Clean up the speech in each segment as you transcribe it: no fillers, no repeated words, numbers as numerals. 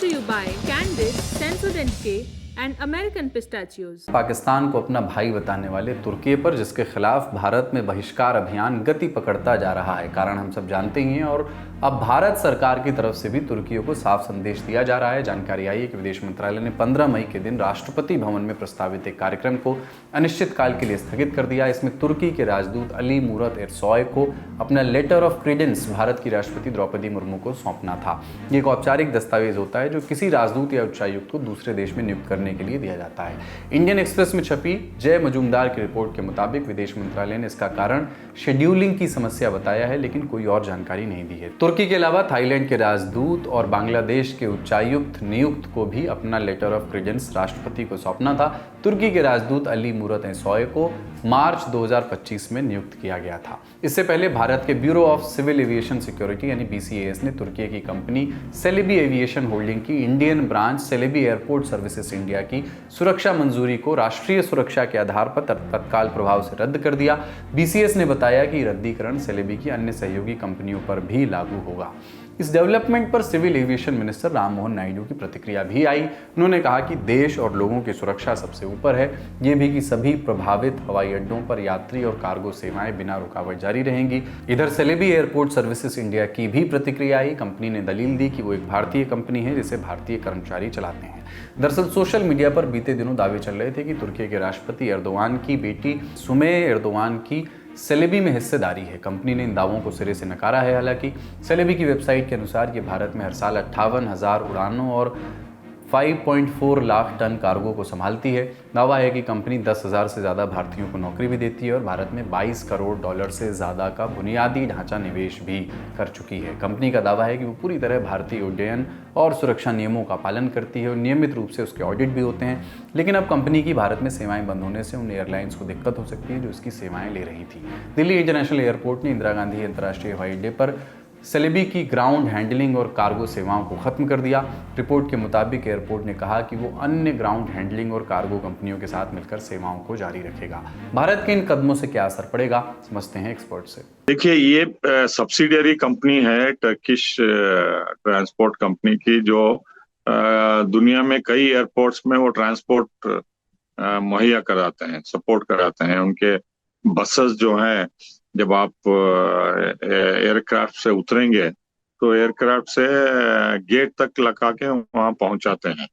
to you by Candid, Sensodyne K and American Pistachios. Pakistan को अपना भाई बताने वाले तुर्की पर जिसके खिलाफ भारत में बहिष्कार अभियान गति पकड़ता जा रहा है। कारण हम सब जानते ही हैं और अब भारत सरकार की तरफ से भी तुर्की को साफ संदेश दिया जा रहा है। जानकारी आई है कि विदेश मंत्रालय ने 15 मई के दिन राष्ट्रपति भवन में प्रस्तावित एक कार्यक्रम को अनिश्चितकाल के लिए स्थगित कर दिया। इसमें तुर्की के राजदूत अली मूरत एरसॉय को अपना लेटर ऑफ क्रेडेंस भारत की राष्ट्रपति द्रौपदी मुर्मू को सौंपना था। ये एक औपचारिक दस्तावेज होता है जो किसी राजदूत या उच्चायुक्त को दूसरे देश में नियुक्त करने के लिए दिया जाता है। इंडियन एक्सप्रेस में छपी जय मजूमदार की रिपोर्ट के मुताबिक विदेश मंत्रालय ने इसका कारण शेड्यूलिंग की समस्या बताया है, लेकिन कोई और जानकारी नहीं दी है। तुर्की के अलावा थाईलैंड के राजदूत और बांग्लादेश के उच्चायुक्त नियुक्त को भी अपना लेटर ऑफ क्रेडेंस राष्ट्रपति को सौंपना था। तुर्की के राजदूत अली मूरत एरसॉय को मार्च 2025 में नियुक्त किया गया था। इससे पहले भारत के bureau of civil aviation security यानी BCAS ने तुर्की की कंपनी सेलेबी एविएशन होल्डिंग की Indian branch Celebi airport services India की सुरक्षा मंजूरी को राष्ट्रीय सुरक्षा के आधार पर तत्काल प्रभाव से रद्द कर दिया। BCAS ने बताया कि रद्दीकरण सेलेबी की अन्य सहयोगी कंपनियों पर भी लागू होगा। इस डेवलपमेंट पर civil aviation minister Ram Mohan Naidu की प्रतिक्रिया भी आई। उन्होंने कहा कि देश और लोगों की सुरक्षा सबसे ऊपर है। ये भी कि सभी प्रभावित हवाई अड्डों पर यात्री और कार्गो सेवाएं बिना रुकावट जारी रहेंगी। इधर सेलेबी एयरपोर्ट सर्विसेज इंडिया की भी प्रतिक्रिया आई। कंपनी ने दलील दी कि वो एक भारतीय कंपनी है जिसे भारतीय कर्मचारी चलाते हैं। दरअसल सोशल मीडिया पर बीते दिनों दावे चल रहे थे कि तुर्की के राष्ट्रपति एर्दोआन की बेटी सुमे एर्दोआन की सेलेबी में हिस्सेदारी है। कंपनी ने इन दावों को सिरे से नकारा है। हालांकि सेलेबी की वेबसाइट के अनुसार ये भारत में हर साल 58,000 उड़ानों और 5.4 लाख टन कार्गो को संभालती है। दावा है कि कंपनी 10,000 से ज़्यादा भारतीयों को नौकरी भी देती है और भारत में $22 करोड़ से ज़्यादा का बुनियादी ढांचा निवेश भी कर चुकी है। कंपनी का दावा है कि वो पूरी तरह भारतीय उड्डयन और सुरक्षा नियमों का पालन करती है और नियमित रूप से उसके ऑडिट भी होते हैं। लेकिन अब कंपनी की भारत में सेवाएं बंद होने से उन एयरलाइंस को दिक्कत हो सकती है जो इसकी सेवाएं ले रही थी। दिल्ली इंटरनेशनल एयरपोर्ट ने इंदिरा गांधी अंतर्राष्ट्रीय हवाई अड्डे पर सेलेबी की ग्राउंड हैंडलिंग और कार्गो सेवाओं को खत्म कर दिया। रिपोर्ट के मुताबिक एयरपोर्ट ने कहा कि वो अन्य ग्राउंड हैंडलिंग और कार्गो कंपनियों के साथ मिलकर सेवाओं को जारी रखेगा। भारत के इन कदमों से क्या असर पड़ेगा, समझते हैं एक्सपर्ट से। देखिए, ये सब्सिडियरी कंपनी है टर्किश ट्रांसपोर्ट कंपनी की, जो दुनिया में कई एयरपोर्ट्स में वो ट्रांसपोर्ट मुहैया कराते हैं, सपोर्ट कराते हैं। उनके बसेस जो हैं, जब आप एयरक्राफ्ट से उतरेंगे तो एयरक्राफ्ट से गेट तक लगा के वहां पहुंचाते हैं।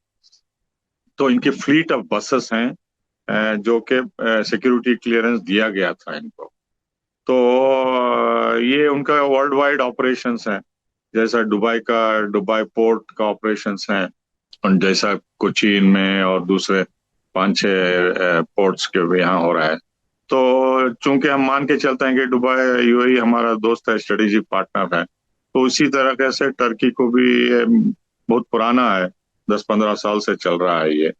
तो इनकी फ्लीट ऑफ बसेस हैं जो कि सिक्योरिटी क्लियरेंस दिया गया था इनको। तो ये उनका वर्ल्ड वाइड ऑपरेशंस हैं, जैसा दुबई पोर्ट का ऑपरेशंस हैं, और जैसा कोचीन में और दूसरे 5-6 पोर्ट्स के यहाँ हो रहा है। तो चूंकि हम मान के चलते हैं कि दुबई UAE हमारा दोस्त है, स्ट्रेटेजिक पार्टनर है, तो उसी तरह कैसे टर्की को भी बहुत पुराना है, 10-15 साल से चल रहा है ये।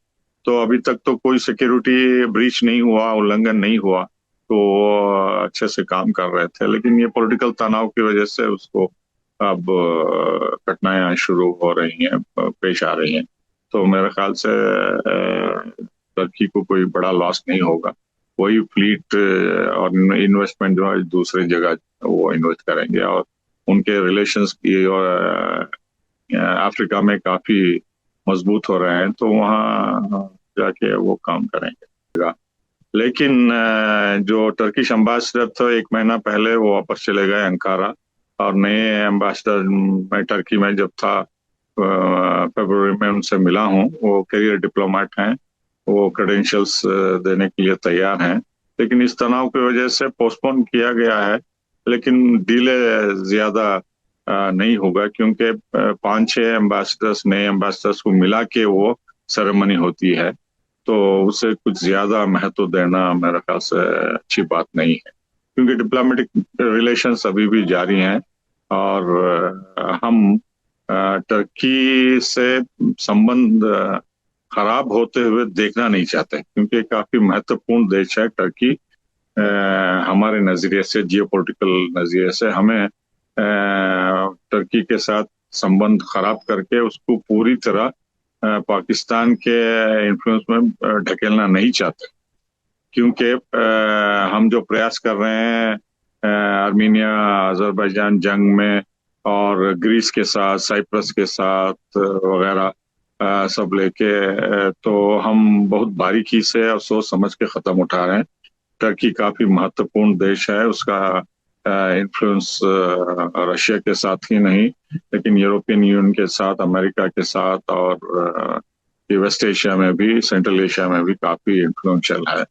तो अभी तक तो कोई सिक्योरिटी ब्रीच नहीं हुआ, उल्लंघन नहीं हुआ, तो अच्छे से काम कर रहे थे। लेकिन ये पॉलिटिकल तनाव की वजह से उसको अब कठिनाइयां शुरू हो रही हैं, पेश आ रही हैं। तो मेरे ख्याल से टर्की को कोई बड़ा लॉस नहीं होगा। वही फ्लीट और इन्वेस्टमेंट जो है दूसरी जगह वो इन्वेस्ट करेंगे, और उनके रिलेशंस की और अफ्रीका में काफी मजबूत हो रहे हैं, तो वहाँ जाके वो काम करेंगे। लेकिन जो टर्किश एम्बेसडर थे 1 महीना पहले वो वापस चले गए अंकारा, और नए एम्बेसडर मैं टर्की में जब था फरवरी में उनसे मिला हूँ। वो करियर डिप्लोमेट हैं, वो क्रेडेंशियल्स देने के लिए तैयार हैं, लेकिन इस तनाव की वजह से पोस्टपोन किया गया है। लेकिन डिले ज्यादा नहीं होगा, क्योंकि 5-6 एम्बेसडर्स, नए एम्बेसडर्स को मिला के वो सेरेमनी होती है, तो उसे कुछ ज्यादा महत्व देना मेरे ख्याल से अच्छी बात नहीं है, क्योंकि डिप्लोमेटिक रिलेशंस अभी भी जारी हैं। और हम टर्की से संबंध खराब होते हुए देखना नहीं चाहते, क्योंकि काफी महत्वपूर्ण देश है टर्की। हमारे नजरिए से, जियोपॉलिटिकल नजरिए से, हमें टर्की के साथ संबंध खराब करके उसको पूरी तरह पाकिस्तान के इन्फ्लुएंस में ढकेलना नहीं चाहते, क्योंकि हम जो प्रयास कर रहे हैं आर्मीनिया अजरबैजान जंग में और ग्रीस के साथ, साइप्रस के साथ वगैरह, सब लेके, तो हम बहुत बारीकी से और सोच समझ के कदम उठा रहे हैं। टर्की काफी महत्वपूर्ण देश है, उसका इन्फ्लुएंस रशिया के साथ ही नहीं लेकिन यूरोपियन यूनियन के साथ, अमेरिका के साथ और वेस्ट एशिया में भी, सेंट्रल एशिया में भी काफी इन्फ्लुएंशियल है।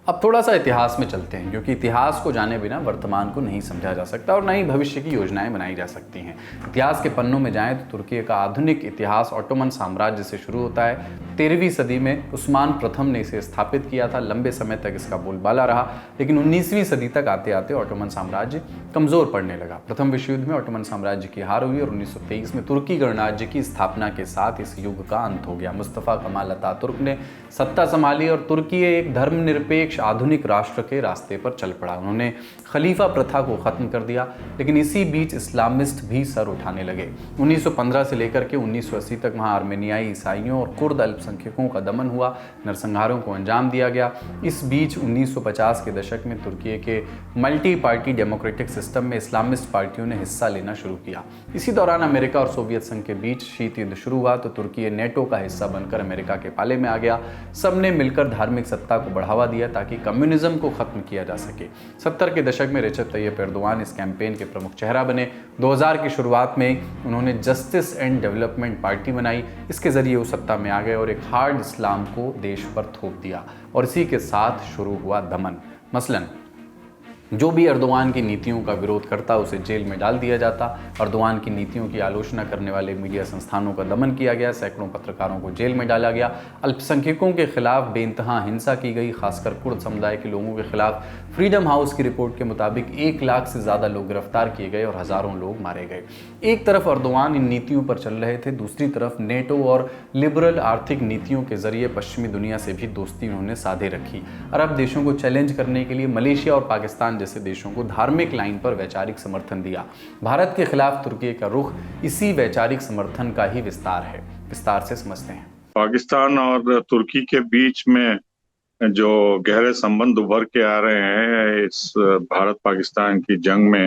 अब थोड़ा सा इतिहास में चलते हैं, क्योंकि इतिहास को जाने बिना वर्तमान को नहीं समझा जा सकता और न ही भविष्य की योजनाएं बनाई जा सकती हैं। इतिहास के पन्नों में जाएं तो तुर्की का आधुनिक इतिहास ऑटोमन साम्राज्य से शुरू होता है। 13वीं सदी में उस्मान प्रथम ने इसे स्थापित किया था। लंबे समय तक इसका बोलबाला रहा, लेकिन 19वीं सदी तक आते आते ऑटोमन साम्राज्य कमजोर पड़ने लगा। प्रथम विश्व युद्ध में ऑटोमन साम्राज्य की हार हुई और 1923 में तुर्की गणराज्य की स्थापना के साथ इस युग का अंत हो गया। मुस्तफा कमाल अतातुर्क ने सत्ता संभाली और तुर्की एक धर्मनिरपेक्ष आधुनिक राष्ट्र के रास्ते पर चल पड़ा। उन्होंने खलीफा प्रथा को खत्म कर दिया, लेकिन इसी बीच इस्लामिस्ट भी सर उठाने लगे। 1915 से लेकर के 1980 तक वहां आर्मेनियाई, ईसाइयों और कुर्द अल्पसंख्यकों का दमन हुआ, नरसंहारों को अंजाम दिया गया। इस बीच 1950 के दशक में तुर्की के मल्टी पार्टी डेमोक्रेटिक सिस्टम में इस्लामिस्ट पार्टियों ने हिस्सा लेना शुरू किया। इसी दौरान अमेरिका और सोवियत संघ के बीच शीत युद्ध शुरू हुआ तो तुर्की नेटो का हिस्सा बनकर अमेरिका के पाले में आ गया। सबने मिलकर धार्मिक सत्ता को बढ़ावा दिया ताकि कम्युनिज्म को खत्म किया जा सके। 70 के दशक में रेसेप तैयप एर्दोगान इस कैंपेन के प्रमुख चेहरा बने। 2000 की शुरुआत में उन्होंने जस्टिस एंड डेवलपमेंट पार्टी बनाई। इसके जरिए वो सत्ता में आ गए और एक हार्ड इस्लाम को देश पर थोप दिया और इसी के साथ शुरू हुआ दमन। मसलन जो भी एर्दोगान की नीतियों का विरोध करता उसे जेल में डाल दिया जाता। एर्दोगान की नीतियों की आलोचना करने वाले मीडिया संस्थानों का दमन किया गया। सैकड़ों पत्रकारों को जेल में डाला गया। अल्पसंख्यकों के खिलाफ बेइंतहा हिंसा की गई, खासकर कुर्द समुदाय के लोगों के खिलाफ। फ्रीडम हाउस की रिपोर्ट के मुताबिक 1 लाख से ज़्यादा लोग गिरफ्तार किए गए और हज़ारों लोग मारे गए। एक तरफ एर्दोगान इन नीतियों पर चल रहे थे, दूसरी तरफ नेटो और लिबरल आर्थिक नीतियों के जरिए पश्चिमी दुनिया से भी दोस्ती उन्होंने साधे रखी। अरब देशों को चैलेंज करने के लिए मलेशिया और पाकिस्तान जैसे देशों को धार्मिक लाइन पर वैचारिक समर्थन दिया। भारत के खिलाफ तुर्की का रुख इसी वैचारिक समर्थन का ही विस्तार है। विस्तार से समझते हैं। पाकिस्तान और तुर्की के बीच में जो गहरे संबंध उभर के आ रहे हैं इस भारत पाकिस्तान की जंग में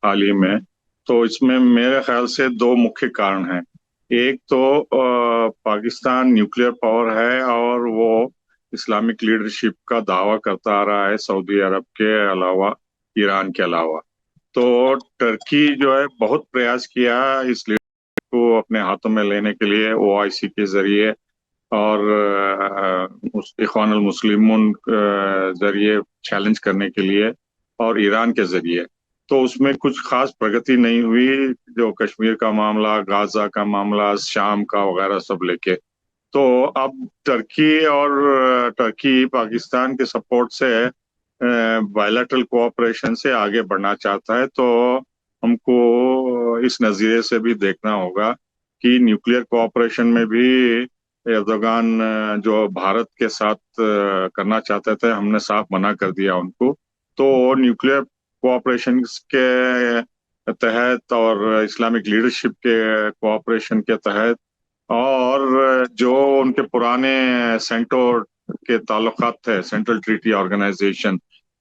हाल ही में, तो इसमें मेरे ख्याल से 2 मुख्य कारण हैं। एक तो पाकिस्तान न्यूक्लियर पावर है और वो इस्लामिक लीडरशिप का दावा करता आ रहा है, सऊदी अरब के अलावा, ईरान के अलावा। तो टर्की जो है बहुत प्रयास किया इस लीडरशिप को अपने हाथों में लेने के लिए, OIC के जरिए और इख्वानुल मुस्लिमून जरिए चैलेंज करने के लिए और ईरान के जरिए। तो उसमें कुछ खास प्रगति नहीं हुई। जो कश्मीर का मामला, गाजा का मामला, शाम का वगैरह सब लेके, तो अब टर्की पाकिस्तान के सपोर्ट से बायलैटरल कोऑपरेशन से आगे बढ़ना चाहता है। तो हमको इस नजरिए से भी देखना होगा कि न्यूक्लियर कोऑपरेशन में भी एर्दोगान जो भारत के साथ करना चाहते थे, हमने साफ मना कर दिया उनको। तो न्यूक्लियर कोऑपरेशन के तहत और इस्लामिक लीडरशिप के कोऑपरेशन के तहत और जो उनके पुराने सेंटो के ताल्लुकात थे, सेंट्रल ट्रीटी ऑर्गेनाइजेशन,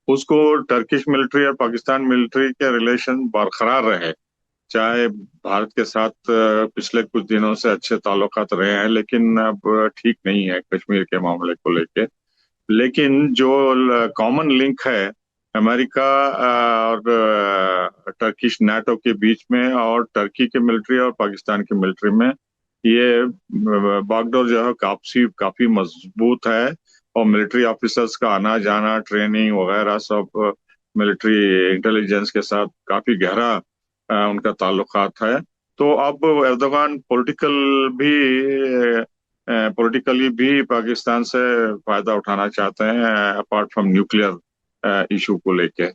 उसको टर्किश मिलिट्री और पाकिस्तान मिलिट्री के रिलेशन बरकरार रहे। चाहे भारत के साथ पिछले कुछ दिनों से अच्छे ताल्लुकात रहे हैं, लेकिन अब ठीक नहीं है कश्मीर के मामले को लेके। लेकिन जो कॉमन लिंक है अमेरिका और टर्किश नाटो के बीच में और टर्की के मिलिट्री और पाकिस्तान की मिलिट्री में, ये बागडोर जो है काफी मजबूत है और मिलिट्री ऑफिसर्स का आना जाना, ट्रेनिंग वगैरह सब मिलिट्री इंटेलिजेंस के साथ काफी गहरा उनका ताल्लुकात है। तो अब एर्दोगान पॉलिटिकली भी पाकिस्तान से फायदा उठाना चाहते हैं अपार्ट फ्रॉम न्यूक्लियर इशू को लेके।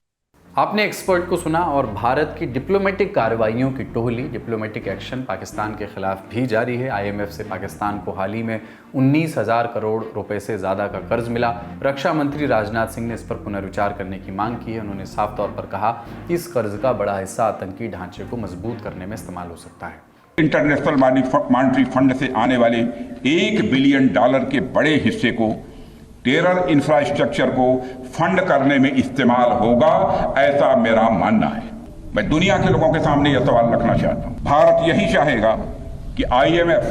आपने एक्सपर्ट को सुना और भारत की डिप्लोमेटिक कार्रवाइयों की टोहली, डिप्लोमेटिक एक्शन पाकिस्तान के खिलाफ भी जारी है। IMF से पाकिस्तान को हाल ही में 19,000 करोड़ रुपए से ज़्यादा का कर्ज मिला। रक्षा मंत्री राजनाथ सिंह ने इस पर पुनर्विचार करने की मांग की है। उन्होंने साफ तौर पर कहा कि इस कर्ज का बड़ा हिस्सा आतंकी ढांचे को मजबूत करने में इस्तेमाल हो सकता है। इंटरनेशनल मॉनेटरी फंड से आने वाले $1 बिलियन के बड़े हिस्से को टेरर इंफ्रास्ट्रक्चर को फंड करने में इस्तेमाल होगा, ऐसा मेरा मानना है। मैं दुनिया के लोगों के सामने यह सवाल रखना चाहता हूं। भारत यही चाहेगा कि IMF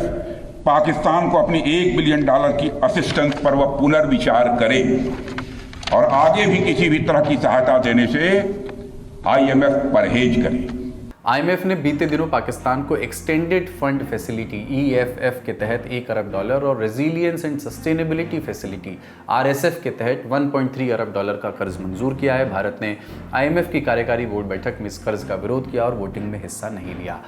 पाकिस्तान को अपनी $1 बिलियन की असिस्टेंस पर वह पुनर्विचार करे और आगे भी किसी भी तरह की सहायता देने से IMF परहेज करे। IMF ने बीते दिनों पाकिस्तान को एक्सटेंडेड फंड फैसिलिटी EFF के तहत $1 अरब और resilience and sustainability facility RSF के तहत $1.3 अरब का कर्ज मंजूर किया है। भारत ने IMF की कार्यकारी बोर्ड बैठक में इस कर्ज का विरोध किया और वोटिंग में हिस्सा नहीं लिया।